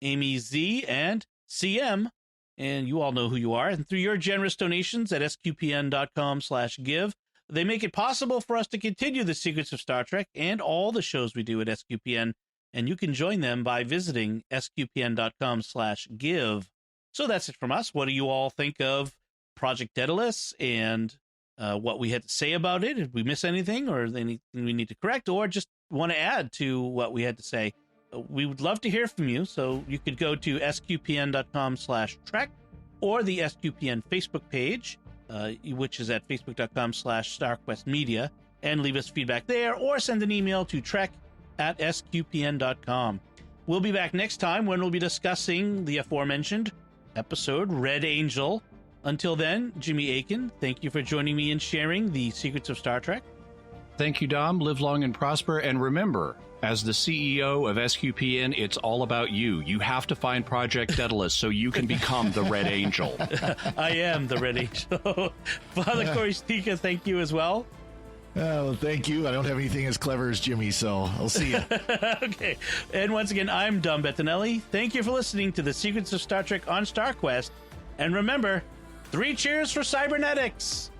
Amy Z., and CM. And you all know who you are. And through your generous donations at sqpn.com/give, they make it possible for us to continue the Secrets of Star Trek and all the shows we do at SQPN, and you can join them by visiting sqpn.com/give. So that's it from us. What do you all think of Project Daedalus and what we had to say about it? Did we miss anything or anything we need to correct or just want to add to what we had to say? We would love to hear from you, so you could go to sqpn.com/trek or the SQPN Facebook page, which is at facebook.com/StarQuestMedia, and leave us feedback there or send an email to trek@sqpn.com. We'll be back next time when we'll be discussing the aforementioned episode Red Angel. Until then, Jimmy Akin, thank you for joining me and sharing the Secrets of Star Trek. Thank you, Dom. Live long and prosper. And remember, as the CEO of SQPN, it's all about you. You have to find Project Daedalus so you can become the Red Angel. I am the Red Angel. Father Cory Sticha, thank you as well. Well, thank you. I don't have anything as clever as Jimmy, so I'll see you. Okay. And once again, I'm Dom Bettinelli. Thank you for listening to the Secrets of Star Trek on StarQuest. And remember, 3 cheers for cybernetics!